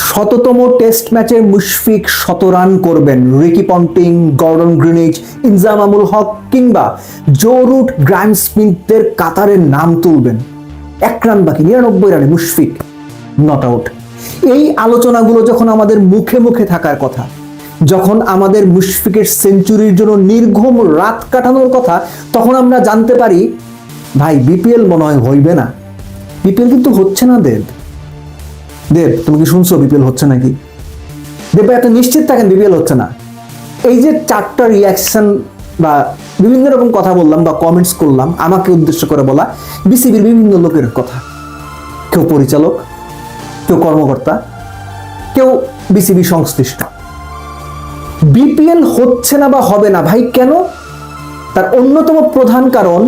শততম টেস্ট ম্যাচে মুশফিক 100 রান করবেন, Ricky Ponting, Gordon Greenidge, Inzamamul Haq কিংবা জো রুট, গ্রাইম স্মিথদের কাতারের নাম তুলবেন। 1 রান বাকি, 99 রানে মুশফিক নট আউট। এই আলোচনাগুলো যখন আমাদের মুখে মুখে থাকার কথা, যখন আমাদের মুশফিকের সেঞ্চুরির জন্য নির্ঘুম রাত কাটানোর কথা, তখন আমরা জানতে পারি ভাই বিপিএল মনে হয় হইবে না। বিপিএল কিন্তু হচ্ছে না। দেব, তুমি কি শুনছো বিপিএল হচ্ছে নাকি? দেব ভাই, এত নিশ্চিত থাকেন বিপিএল হচ্ছে না? এই যে 4টা রিয়াকশন বা বিভিন্ন রকম কথা বললাম বা কমেন্টস করলাম, আমাকে উদ্দেশ্য করে বলা বিসিবির বিভিন্ন লোকের কথা, কেউ পরিচালক, কেউ কর্মকর্তা, কেউ বিসিবি সংশ্লিষ্ট। বিপিএল হচ্ছে না বা হবে না ভাই কেন? তার অন্যতম প্রধান কারণ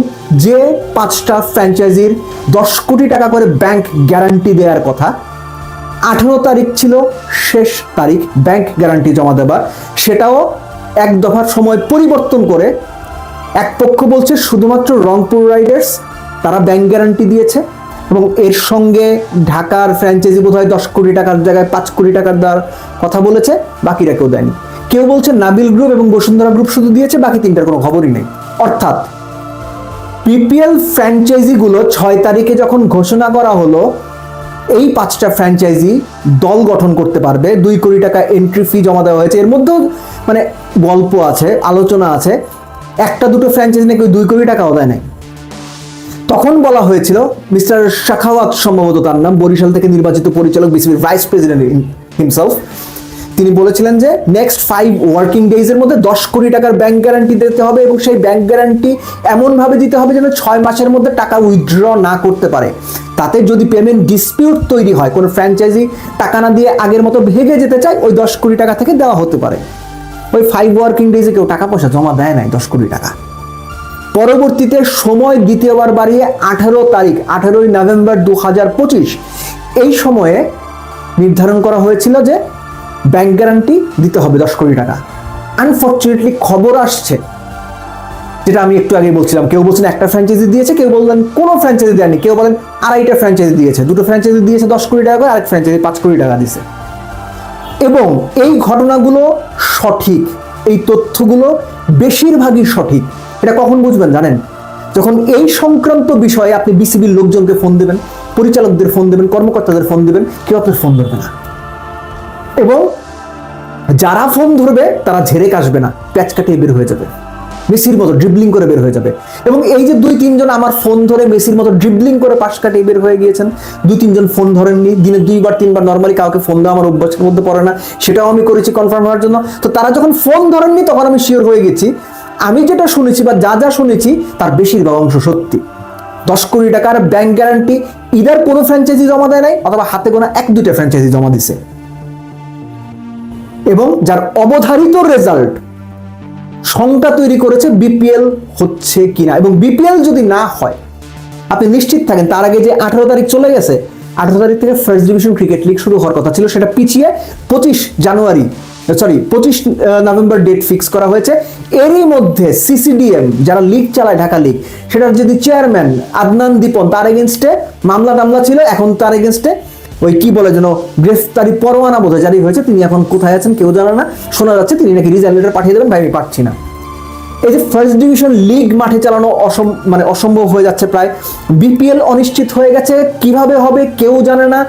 যে 5টা ফ্র্যাঞ্চাইজির 10 কোটি টাকা করে ব্যাংক গ্যারান্টি দেওয়ার কথা, 18 তারিখ ছিল শেষ তারিখ ব্যাংক গ্যারান্টি জমা দেবার, সেটাও এক দফার সময় পরিবর্তন করে এক পক্ষ বলছে শুধুমাত্র রংপুর রাইডার্স তারা ব্যাংক গ্যারান্টি দিয়েছে, এবং এর সঙ্গে ঢাকার ফ্র্যাঞ্চাইজি বোধহয় 10 কোটি টাকার জায়গায় 5 কোটি টাকার দেওয়ার কথা বলেছে, বাকিরা কেউ দেয়নি। কেউ বলছে নাবিল গ্রুপ এবং বসুন্ধরা গ্রুপ শুধু দিয়েছে, বাকি 3টার কোনো খবরই নেই। অর্থাৎ বিপিএল ফ্র্যাঞ্চাইজিগুলো 6 তারিখে যখন ঘোষণা করা হলো এই 5টা ফ্র্যাঞ্চাইজি দল গঠন করতে পারবে, 2 কোটি টাকা এন্ট্রি ফি জমা দেওয়া হয়েছে, এর মধ্যেও মানে গল্প আছে, আলোচনা আছে, 1-2 ফ্র্যাঞ্চাইজি নাকি 2 কোটি টাকাও দেয় নাই। তখন বলা হয়েছিল, মিস্টার শাখাওয়াত সম্ভবত তার নাম, বরিশাল থেকে নির্বাচিত পরিচালক, বিসিবির ভাইস প্রেসিডেন্ট হিমসেলফ, তিনি বলেছিলেন যে নেক্সট 5 ওয়ার্কিং ডেজের মধ্যে 10 কোটি টাকার ব্যাংক গ্যারান্টি দিতে হবে, এবং সেই ব্যাংক গ্যারান্টি এমনভাবে দিতে হবে যেন 6 মাসের মধ্যে টাকা উইথড্র না করতে পারে। তাতে যদি পেমেন্ট ডিসপিউট তৈরি হয়, কোনো ফ্র্যাঞ্চাইজি টাকা না দিয়ে আগের মতো ভেঙে যেতে চায়, ওই 10 কোটি টাকা থেকে দেওয়া হতে পারে। ওই 5 ওয়ার্কিং ডেজে কেউ টাকা পয়সা জমা দেয় নাই 10 কোটি টাকা। পরবর্তীতে সময় দ্বিতীয়বার বাড়িয়ে 18 তারিখ 18ই নভেম্বর 2025 এই সময়ে নির্ধারণ করা হয়েছিল যে ব্যাংক গ্যারান্টি দিতে হবে 10 কোটি টাকা। আনফরচুনেটলি খবর আসছে, যেটা আমি একটু আগে বলছিলাম, কেউ বলছেন 1টা ফ্র্যাঞ্চাইজি দিয়েছে, কেউ বললেন কোনো ফ্র্যাঞ্চাইজি দেয়নি, কেউ বলেন 2.5টা ফ্র্যাঞ্চাইজি দিয়েছে, 2টো ফ্র্যাঞ্চাইজি দিয়েছে 10 কোটি টাকা করে, আরেক ফ্র্যাঞ্চাইজি 5 কোটি টাকা দিয়েছে। এবং এই ঘটনাগুলো সঠিক, এই তথ্যগুলো বেশিরভাগই সঠিক। এটা কখন বুঝবেন জানেন? যখন এই সংক্রান্ত বিষয়ে আপনি বিসিবির লোকজনকে ফোন দেবেন, পরিচালকদের ফোন দেবেন, কর্মকর্তাদের ফোন দেবেন, কেউ আপনার ফোন ধরবে না, এবং যারা ফোন ধরবে তারা ঝেড়ে কাশবে না, প্যাচ কাটিয়ে বের হয়ে যাবে, মেসির মতো ড্রিবলিং করে বের হয়ে যাবে। এবং এই যে 2-3 জন আমার ফোন ধরে মেসির মতো ড্রিবলিং করে পাশ কাটিয়ে বের হয়ে গিয়েছেন, 2-3 জন ফোন ধরেননি, দিনে 2-3 বার নর্মালি কাউকে ফোন দেওয়া আমার অভ্যাসের মধ্যে পড়ে না, সেটাও আমি করেছি কনফার্ম হওয়ার জন্য। তো তারা যখন ফোন ধরেননি তখন আমি শিওর হয়ে গেছি আমি যেটা শুনেছি বা যা শুনেছি তার বেশিরভাগ অংশ সত্যি। 10 কোটি টাকার ব্যাংক গ্যারান্টি ইদার কোনো ফ্র্যাঞ্চাইজি জমা দেয় নাই, অথবা হাতে গোনা 1-2টা ফ্র্যাঞ্চাইজি জমা দিছে, এবং যার অবধারিত রেজাল্ট শঙ্কা তৈরি করেছে বিপিএল হচ্ছে কিনা। এবং বিপিএল যদি না হয়, আপনি নিশ্চিত থাকেন তার আগে যে 18 তারিখ চলে গেছে, 18 তারিখ থেকে ফার্স্ট ডিভিশন ক্রিকেট লিগ শুরু হওয়ার কথা ছিল, সেটা পিছিয়ে 25 নভেম্বর ডেট ফিক্স করা হয়েছে। এরই মধ্যে সিসিডিএম যারা লিগ চালায়, ঢাকা লিগ, সেটার যদি চেয়ারম্যান আদনান দীপন, তার এগেনস্টে মামলা ছিল, এখন তার এগেনস্টে ওই কি বলে যেন গ্রেফতারি পরোয়ানা বোধহয় জারি হয়েছে। তিনি এখন কোথায় আছেন কেউ জানে না, শোনা যাচ্ছে তিনি নাকি রিজাইন লেটার পাঠিয়ে দেবেন, ভাই আমি পাচ্ছি না। এই যে ফার্স্ট ডিভিশন লিগ মাঠে চালানো অসম্ভব হয়ে যাচ্ছে প্রায়। বিপিএল অনিশ্চিত হয়ে গেছে, কিভাবে হবে কেউ জানে না,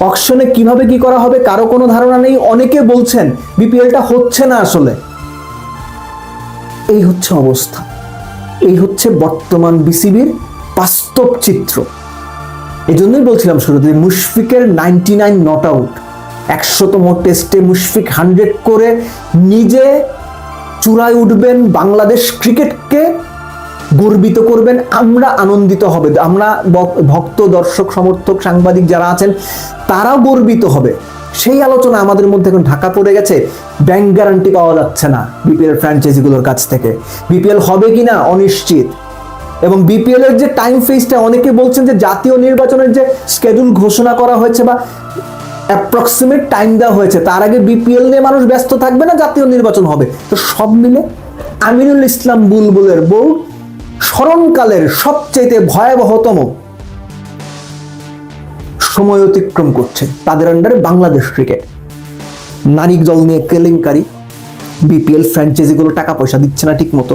অকশনে কিভাবে কি করা হবে কারো কোনো ধারণা নেই। অনেকে বলছেন বিপিএলটা হচ্ছে না আসলে। এই হচ্ছে অবস্থা, এই হচ্ছে বর্তমান বিসিবির বাস্তব চিত্র। এই জন্যই বলছিলাম শুরুতে মুশফিকের 99 নট আউট, 100তম টেস্টে মুশফিক 100 করে নিজে চূড়ায় উঠবেন, বাংলাদেশ ক্রিকেটকে গর্বিত করবেন, আমরা আনন্দিত হবে, আমরা ভক্ত, দর্শক, সমর্থক, সাংবাদিক যারা আছেন তারাও গর্বিত হবে। সেই আলোচনা আমাদের মধ্যে এখন ঢাকা পড়ে গেছে। ব্যাংক গ্যারান্টি পাওয়া যাচ্ছে না বিপিএল ফ্র্যাঞ্চাইজিগুলোর কাছ থেকে, বিপিএল হবে কিনা অনিশ্চিত। এবং বিপিএল এর যে টাইম ফেজটা, অনেকে বলছেন যে জাতীয় নির্বাচনের যে স্কেডিউল ঘোষণা করা হয়েছে বা অ্যাপ্রক্সিমেট টাইম দেওয়া হয়েছে, তার আগে বিপিএল নিয়ে মানুষ ব্যস্ত থাকবে না, জাতীয় নির্বাচন হবে। তো সব মিলে আমিনুল ইসলাম বুলবুলের বউ স্মরণকালের সবচেয়ে ভয়াবহতম সময় অতিক্রম করছে, তাদের আন্ডারে বাংলাদেশ ক্রিকেট। নারী দল নিয়ে কেলেঙ্কারি, বিপিএল ফ্র্যাঞ্চাইজিগুলো টাকা পয়সা দিচ্ছে না ঠিক মতো,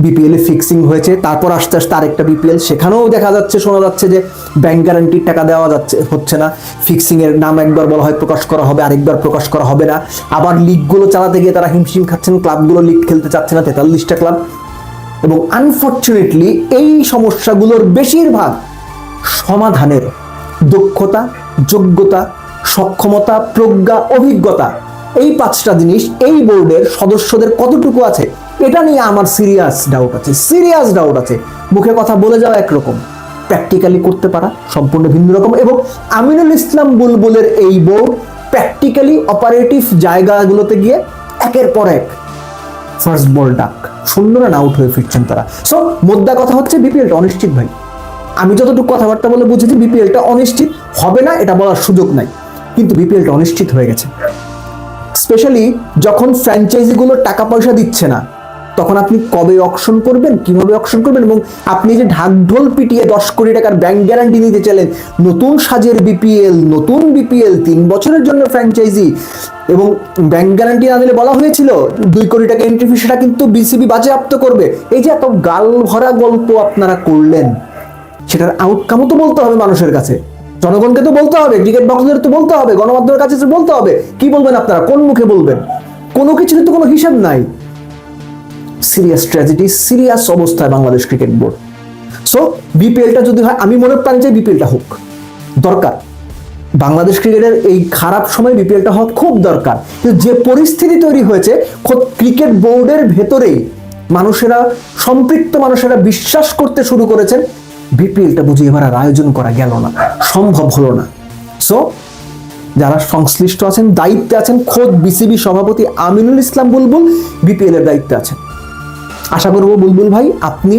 বিপিএল এ ফিক্সিং হয়েছে, তারপর আস্তে আস্তে আরেকটা বিপিএল, সেখানেও দেখা যাচ্ছে, শোনা যাচ্ছে যে ব্যাংক গ্যারান্টির টাকা দেওয়া হচ্ছে না, ফিক্সিং এর নাম একবার বলা হয় প্রকাশ করা হবে, আরেকবার প্রকাশ করা হবে না, আবার লিগগুলো চালাতে গিয়ে তারা হিমশিম খাচ্ছেন, ক্লাবগুলো লিগ খেলতে চাচ্ছে না, 43টা ক্লাব। এবং আনফর্চুনেটলি এই সমস্যাগুলোর বেশিরভাগ সমাধানের দক্ষতা, যোগ্যতা, সক্ষমতা, প্রজ্ঞা, অভিজ্ঞতা, এই 5টা জিনিস এই বোর্ডের সদস্যদের কতটুকু আছে এটা নিয়ে আমার সিরিয়াস ডাউট আছে। মুখে কথা বলে যাওয়া একরকম, প্র্যাকটিক্যালি করতে পারা সম্পূর্ণ ভিন্ন রকম। এবং আমিনুল ইসলাম বুলবুলের এই বোর্ড প্র্যাকটিক্যালি অপারেটিভ জায়গাগুলোতে গিয়ে একের পর এক ফার্স্ট বল ডাক, 0 রান আউট হয়ে ফিরছেন তারা। সো মোদ্দা কথা হচ্ছে বিপিএলটা অনিশ্চিত ভাই। আমি যতটুকু কথাবার্তা বলে বুঝেছি বিপিএলটা অনিশ্চিত হবে না এটা বলার সুযোগ নাই, কিন্তু বিপিএলটা অনিশ্চিত হয়ে গেছে। স্পেশালি যখন ফ্র্যাঞ্চাইজিগুলো টাকা পয়সা দিচ্ছে না, তখন আপনি কবে অকশন করবেন, কিভাবে অকশন করবেন, এবং আপনি যে ঢাকঢোল পিটিয়ে 10 কোটি টাকার ব্যাংক গ্যারান্টি নিতে চাইলেন, নতুন সাজের বিপিএল, 3 বছরের জন্য ফ্র্যাঞ্চাইজি, এবং ব্যাংক গ্যারান্টি না দিলে বলা হয়েছিল 2 কোটি টাকা এন্ট্রি ফি, সেটা কিন্তু বিসিবি বাজেয়াপ্ত করবে। এই যে এত গাল ভরা গল্প আপনারা করলেন, সেটার আউটকামও তো বলতে হবে মানুষের কাছে, জনগণকে তো বলতে হবে, ক্রিকেট ভক্তদের তো বলতে হবে, গণমাধ্যমের কাছে তো বলতে হবে। কি বলবেন আপনারা, কোন মুখে বলবেন? কোনো কিছুর তো কোনো হিসাব নাই। সিরিয়াস ট্র্যাজেডি, সিরিয়াস অবস্থায় বাংলাদেশ ক্রিকেট বোর্ড। সো বিপিএলটা যদি হয়, আমি মনে প্রাণ চাই বিপিএলটা হোক, দরকার। বাংলাদেশ ক্রিকেটের এই খারাপ সময় বিপিএলটা হওয়া খুব দরকার। কিন্তু যে পরিস্থিতি তৈরি হয়েছে, খোদ ক্রিকেট বোর্ডের ভেতরেই সম্পৃক্ত মানুষেরা বিশ্বাস করতে শুরু করেছেন বিপিএলটা বুঝি এবার আর আয়োজন করা গেল না, সম্ভব হলো না। সো যারা সংশ্লিষ্ট আছেন, দায়িত্বে আছেন, খোদ বিসিবি সভাপতি আমিনুল ইসলাম বুলবুল বিপিএল এর দায়িত্বে আছেন। আশা করবো বুলবুল ভাই, আপনি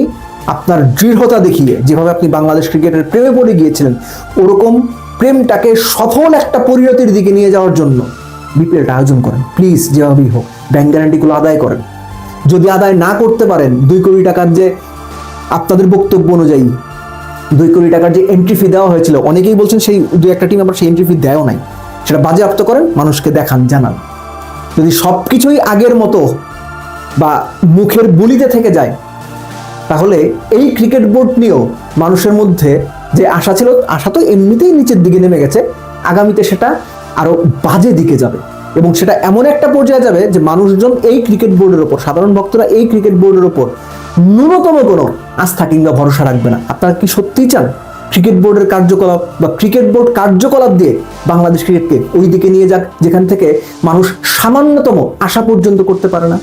আপনার দৃঢ়তা দেখিয়ে যেভাবে আপনি বাংলাদেশ ক্রিকেটের প্রেমে পড়ে গিয়েছিলেন, ওরকম প্রেমটাকে সফল একটা পরিণতির দিকে নিয়ে যাওয়ার জন্য বিপিএলটা আয়োজন করেন প্লিজ। যেভাবেই হোক ব্যাংক গ্যারান্টিগুলো আদায় করেন। যদি আদায় না করতে পারেন, 2 কোটি টাকার যে আপনাদের বক্তব্য অনুযায়ী 2 কোটি টাকার যে এন্ট্রি ফি দেওয়া হয়েছিল, অনেকেই বলছেন সেই 2-1টা টিম আবার সেই এন্ট্রি ফি দেওয়া নাই, সেটা বাজেয়াপ্ত করেন, মানুষকে দেখান, জানান। যদি সবকিছুই আগের মতো বা মুখের বুলিতে থেকে যায়, তাহলে এই ক্রিকেট বোর্ড নিয়েও মানুষের মধ্যে যে আশা ছিল, আশা তো এমনিতেই নিচের দিকে নেমে গেছে, আগামীতে সেটা আরো বাজে দিকে যাবে। এবং সেটা এমন একটা পর্যায়ে যাবে যে মানুষজন এই ক্রিকেট বোর্ডের ওপর, সাধারণ ভক্তরা এই ক্রিকেট বোর্ডের ওপর ন্যূনতম কোনো আস্থা কিংবা ভরসা রাখবে না। আপনারা কি সত্যিই চান ক্রিকেট বোর্ডের কার্যকলাপ বা ক্রিকেট বোর্ড কার্যকলাপ দিয়ে বাংলাদেশ ক্রিকেটকে ওই দিকে নিয়ে যাক যেখান থেকে মানুষ সামান্যতম আশা পর্যন্ত করতে পারে না?